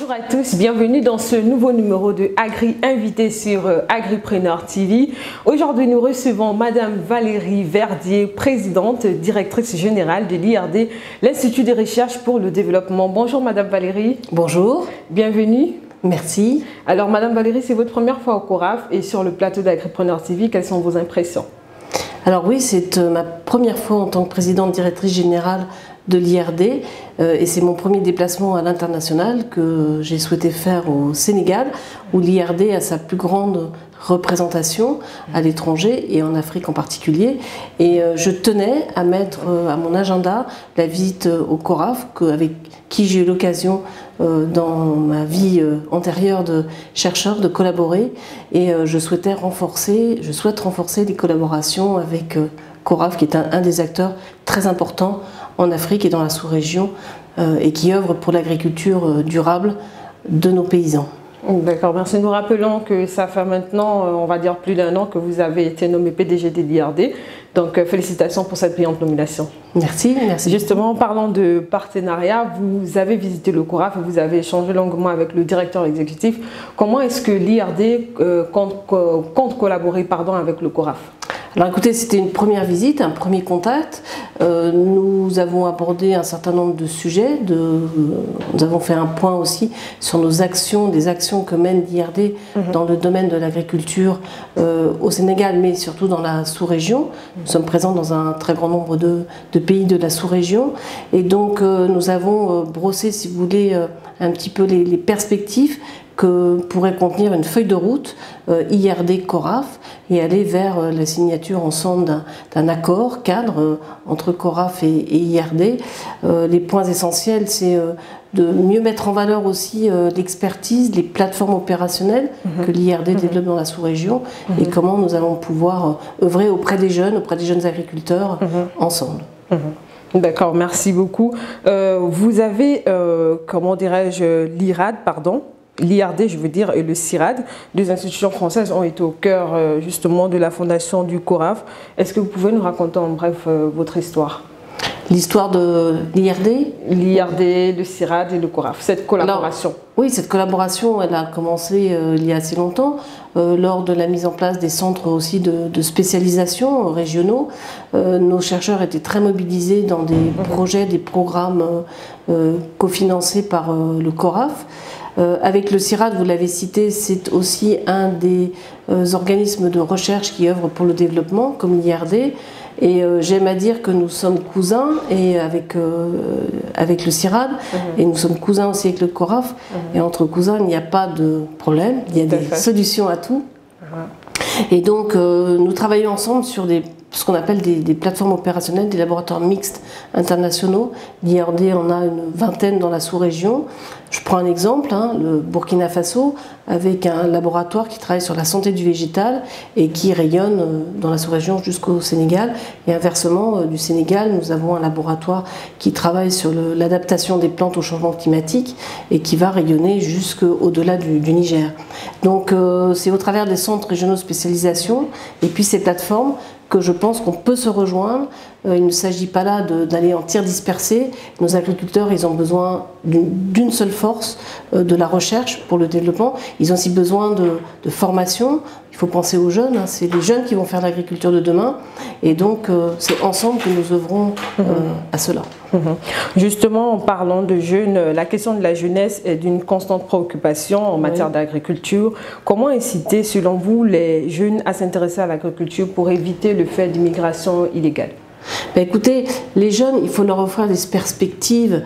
Bonjour à tous, bienvenue dans ce nouveau numéro de Agri Invité sur Agripreneur TV. Aujourd'hui, nous recevons Madame Valérie Verdier, présidente, directrice générale de l'IRD, l'Institut de recherche pour le développement. Bonjour Madame Valérie. Bonjour. Bienvenue. Merci. Alors Madame Valérie, c'est votre première fois au CORAF et sur le plateau d'Agripreneur TV, quelles sont vos impressions? Alors oui, c'est ma première fois en tant que présidente directrice générale de l'IRD et c'est mon premier déplacement à l'international que j'ai souhaité faire au Sénégal où l'IRD a sa plus grande représentation à l'étranger et en Afrique en particulier, et je tenais à mettre à mon agenda la visite au CORAF avec qui j'ai eu l'occasion dans ma vie antérieure de chercheur de collaborer, et je souhaite renforcer les collaborations avec CORAF qui est un des acteurs très importants en Afrique et dans la sous-région et qui œuvre pour l'agriculture durable de nos paysans. D'accord, merci. Nous rappelons que ça fait maintenant, on va dire plus d'1 an que vous avez été nommé PDG de l'IRD. Donc félicitations pour cette brillante nomination. Merci, merci. Justement, en parlant de partenariat, vous avez visité le CORAF et vous avez échangé longuement avec le directeur exécutif. Comment est-ce que l'IRD compte collaborer avec le CORAF? Alors écoutez, c'était une première visite, un premier contact. Nous avons abordé un certain nombre de sujets. Nous avons fait un point aussi sur nos actions, des actions que mène l'IRD dans le domaine de l'agriculture au Sénégal, mais surtout dans la sous-région. Nous sommes présents dans un très grand nombre de pays de la sous-région. Et donc nous avons brossé, si vous voulez, un petit peu les perspectives que pourrait contenir une feuille de route IRD-CORAF et aller vers la signature ensemble d'un accord cadre entre CORAF et IRD. Les points essentiels, c'est de mieux mettre en valeur aussi l'expertise, les plateformes opérationnelles que l'IRD développe dans la sous-région et comment nous allons pouvoir œuvrer auprès des jeunes agriculteurs ensemble. D'accord, merci beaucoup. Vous avez, comment dirais-je, l'IRD, je veux dire, et le CIRAD, deux institutions françaises ont été au cœur justement de la fondation du CORAF. Est-ce que vous pouvez nous raconter en bref votre histoire? L'histoire de l'IRD? L'IRD, le CIRAD et le CORAF, cette collaboration. Alors, oui, cette collaboration, elle a commencé il y a assez longtemps, lors de la mise en place des centres aussi de spécialisation régionaux. Nos chercheurs étaient très mobilisés dans des projets, des programmes cofinancés par le CORAF. Avec le CIRAD, vous l'avez cité, c'est aussi un des organismes de recherche qui œuvrent pour le développement, comme l'IRD. Et j'aime à dire que nous sommes cousins et avec le CIRAD, et nous sommes cousins aussi avec le CORAF. Et entre cousins, il n'y a pas de problème, il y a des solutions à tout. Et donc, nous travaillons ensemble sur ce qu'on appelle des plateformes opérationnelles, des laboratoires mixtes internationaux. L'IRD en a une vingtaine dans la sous-région. Je prends un exemple, le Burkina Faso, avec un laboratoire qui travaille sur la santé du végétal et qui rayonne dans la sous-région jusqu'au Sénégal. Et inversement, du Sénégal, nous avons un laboratoire qui travaille sur l'adaptation des plantes au changement climatique et qui va rayonner jusqu'au-delà du Niger. Donc c'est au travers des centres régionaux de spécialisation et puis ces plateformes que je pense qu'on peut se rejoindre. Il ne s'agit pas là d'aller en tir dispersé. Nos agriculteurs, ils ont besoin d'une seule force, de la recherche pour le développement. Ils ont aussi besoin de formation. Il faut penser aux jeunes, c'est les jeunes qui vont faire l'agriculture de demain. Et donc, c'est ensemble que nous œuvrons à cela. Justement, en parlant de jeunes, la question de la jeunesse est d'une constante préoccupation en matière d'agriculture. Comment inciter, selon vous, les jeunes à s'intéresser à l'agriculture pour éviter le fait d'immigration illégale? Écoutez, les jeunes, il faut leur offrir des perspectives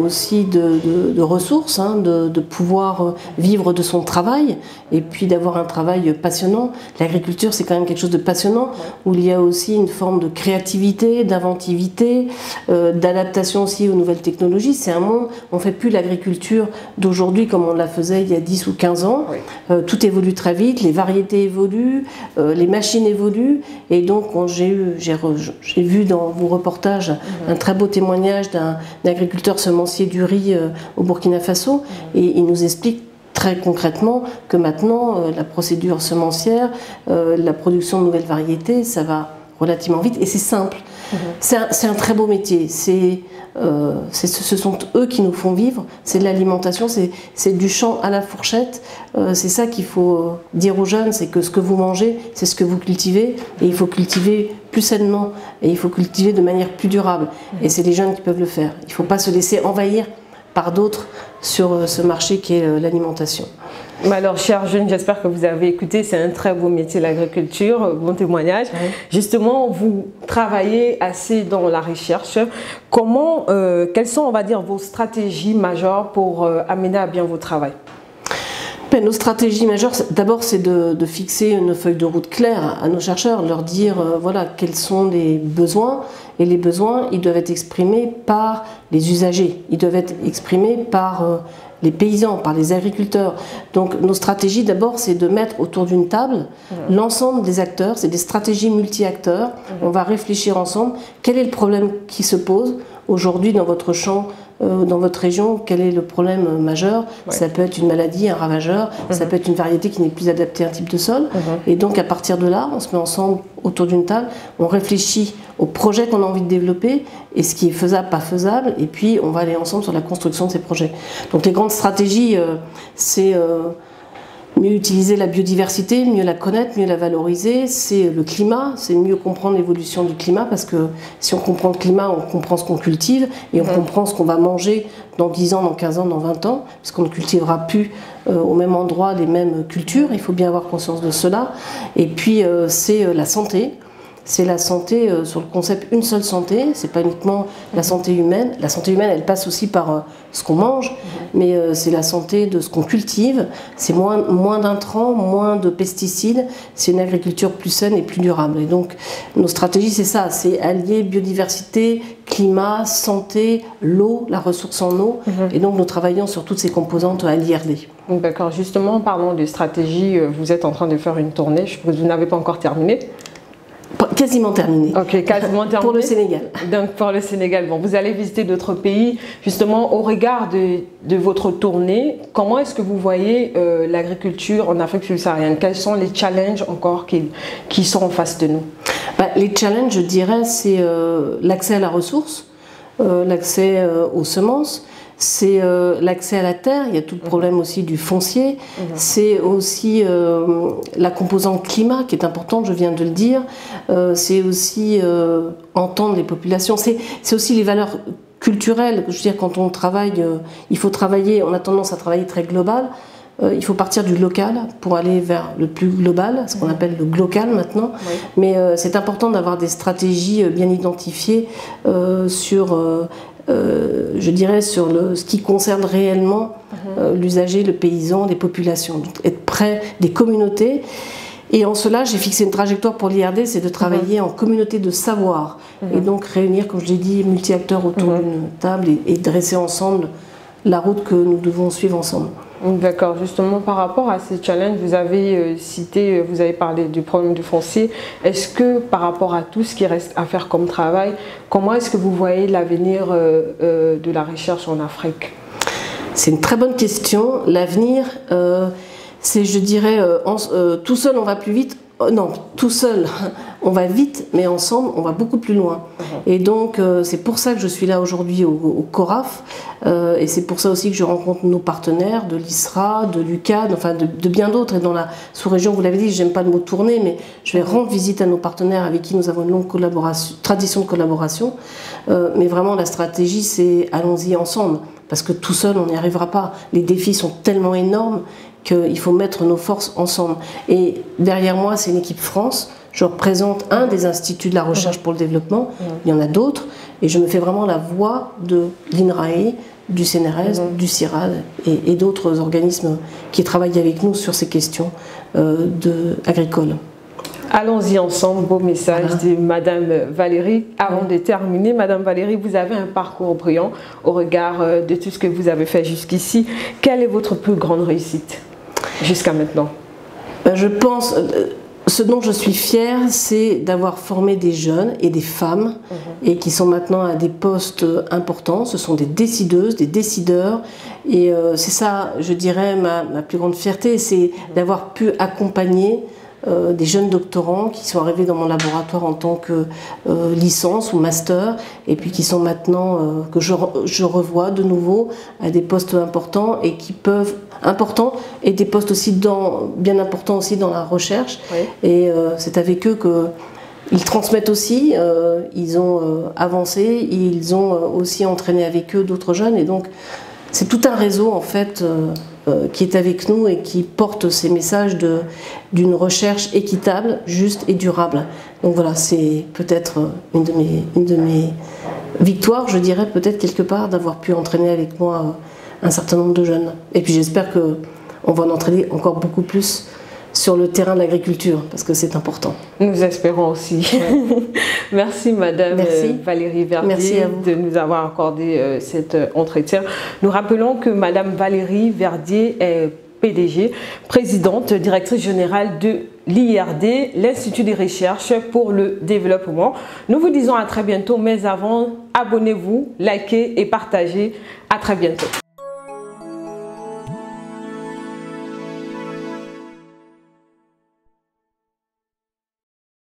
aussi de ressources, de pouvoir vivre de son travail et puis d'avoir un travail passionnant. L'agriculture, c'est quand même quelque chose de passionnant où il y a aussi une forme de créativité, d'inventivité, d'adaptation aussi aux nouvelles technologies. C'est un monde, on ne fait plus l'agriculture d'aujourd'hui comme on la faisait il y a 10 ou 15 ans. Tout évolue très vite, les variétés évoluent, les machines évoluent, et donc j'ai vu dans vos reportages un très beau témoignage d'un agriculteur semencier du riz au Burkina Faso, et il nous explique très concrètement que maintenant la procédure semencière, la production de nouvelles variétés, ça va relativement vite et c'est simple. C'est un très beau métier. ce sont eux qui nous font vivre, c'est de l'alimentation, c'est du champ à la fourchette. C'est ça qu'il faut dire aux jeunes, c'est que ce que vous mangez, c'est ce que vous cultivez, et il faut cultiver plus sainement, et il faut cultiver de manière plus durable. Et c'est les jeunes qui peuvent le faire. Il ne faut pas se laisser envahir par d'autres sur ce marché qui est l'alimentation. Alors, chers jeunes, j'espère que vous avez écouté. C'est un très beau métier, l'agriculture, bon témoignage. Oui. Justement, vous travaillez assez dans la recherche. Quelles sont, on va dire, vos stratégies majeures pour amener à bien votre travail? Nos stratégies majeures, d'abord, c'est de fixer une feuille de route claire à nos chercheurs, leur dire voilà quels sont les besoins, et les besoins, ils doivent être exprimés par les usagers, ils doivent être exprimés par les paysans, par les agriculteurs. Donc nos stratégies, d'abord, c'est de mettre autour d'une table l'ensemble des acteurs, c'est des stratégies multi-acteurs. On va réfléchir ensemble, quel est le problème qui se pose aujourd'hui dans votre champ, dans votre région, quel est le problème majeur? Ça peut être une maladie, un ravageur, ça peut être une variété qui n'est plus adaptée à un type de sol. Et donc à partir de là, on se met ensemble autour d'une table, on réfléchit au projet qu'on a envie de développer et ce qui est faisable, pas faisable, et puis on va aller ensemble sur la construction de ces projets. Donc les grandes stratégies, c'est mieux utiliser la biodiversité, mieux la connaître, mieux la valoriser, c'est le climat, c'est mieux comprendre l'évolution du climat, parce que si on comprend le climat, on comprend ce qu'on cultive, et on comprend ce qu'on va manger dans 10 ans, dans 15 ans, dans 20 ans, parce qu'on ne cultivera plus au même endroit les mêmes cultures, il faut bien avoir conscience de cela. Et puis c'est la santé. C'est la santé sur le concept une seule santé, c'est pas uniquement la santé humaine. La santé humaine, elle passe aussi par ce qu'on mange, mais c'est la santé de ce qu'on cultive. C'est moins d'intrants, moins de pesticides, c'est une agriculture plus saine et plus durable. Et donc nos stratégies, c'est ça, c'est allier biodiversité, climat, santé, l'eau, la ressource en eau. Et donc nous travaillons sur toutes ces composantes à l'IRD. D'accord, justement, parlons de stratégie, vous êtes en train de faire une tournée, je suppose que vous n'avez pas encore terminé. Quasiment terminé. Ok, quasiment terminé. Pour le Sénégal. Donc pour le Sénégal, bon, vous allez visiter d'autres pays. Justement, au regard de votre tournée, comment est-ce que vous voyez l'agriculture en Afrique subsaharienne? Quels sont les challenges encore qui sont en face de nous? Les challenges, je dirais, c'est l'accès à la ressource, l'accès aux semences, c'est l'accès à la terre, il y a tout le problème aussi du foncier, c'est aussi la composante climat qui est importante, je viens de le dire, c'est aussi entendre les populations, c'est aussi les valeurs culturelles. Je veux dire, quand on travaille, il faut travailler, on a tendance à travailler très global. Il faut partir du local pour aller vers le plus global, ce qu'on appelle le glocal maintenant. Mais c'est important d'avoir des stratégies bien identifiées sur, je dirais, sur ce qui concerne réellement l'usager, le paysan, les populations. Donc, être près des communautés. Et en cela, j'ai fixé une trajectoire pour l'IRD, c'est de travailler en communauté de savoir. Et donc réunir, comme je l'ai dit, multi-acteurs autour d'une table et dresser ensemble la route que nous devons suivre ensemble. D'accord, justement par rapport à ces challenges, vous avez cité, vous avez parlé du problème du foncier. Est-ce que par rapport à tout ce qui reste à faire comme travail, comment est-ce que vous voyez l'avenir de la recherche en Afrique? C'est une très bonne question. L'avenir, c'est, je dirais, tout seul on va plus vite. Non, tout seul on va vite, mais ensemble on va beaucoup plus loin. Et donc c'est pour ça que je suis là aujourd'hui au CORAF, et c'est pour ça aussi que je rencontre nos partenaires de l'ISRA, de l'UCAD, enfin de bien d'autres. Et dans la sous-région, vous l'avez dit, j'aime pas le mot tournée, mais je vais rendre visite à nos partenaires avec qui nous avons une longue tradition de collaboration. Mais vraiment la stratégie, c'est allons-y ensemble, parce que tout seul on n'y arrivera pas. Les défis sont tellement énormes qu'il faut mettre nos forces ensemble. Et derrière moi, c'est une équipe France. Je représente un des instituts de la recherche pour le développement. Il y en a d'autres. Et je me fais vraiment la voix de l'INRAE, du CNRS, du CIRAD et d'autres organismes qui travaillent avec nous sur ces questions agricoles. Allons-y ensemble, beau message de Madame Valérie. Avant de terminer, Madame Valérie, vous avez un parcours brillant au regard de tout ce que vous avez fait jusqu'ici. Quelle est votre plus grande réussite jusqu'à maintenant? Je pense, ce dont je suis fière, c'est d'avoir formé des jeunes et des femmes et qui sont maintenant à des postes importants. Ce sont des décideuses, des décideurs. Et c'est ça, je dirais, ma plus grande fierté, c'est d'avoir pu accompagner des jeunes doctorants qui sont arrivés dans mon laboratoire en tant que licence ou master, et puis qui sont maintenant, que je revois de nouveau à des postes importants et qui peuvent, importants, et des postes aussi bien importants aussi dans la recherche. Oui. Et c'est avec eux qu'ils transmettent aussi, ils ont avancé, ils ont aussi entraîné avec eux d'autres jeunes, et donc c'est tout un réseau en fait qui est avec nous et qui porte ces messages d'une recherche équitable, juste et durable. Donc voilà, c'est peut-être une de mes victoires, je dirais peut-être quelque part, d'avoir pu entraîner avec moi un certain nombre de jeunes. Et puis j'espère qu'on va en entraîner encore beaucoup plus sur le terrain de l'agriculture, parce que c'est important. Nous espérons aussi. Merci Madame Valérie Verdier de nous avoir accordé cet entretien. Nous rappelons que Madame Valérie Verdier est PDG, présidente, directrice générale de l'IRD, l'Institut de recherche pour le développement. Nous vous disons à très bientôt, mais avant, abonnez-vous, likez et partagez. À très bientôt.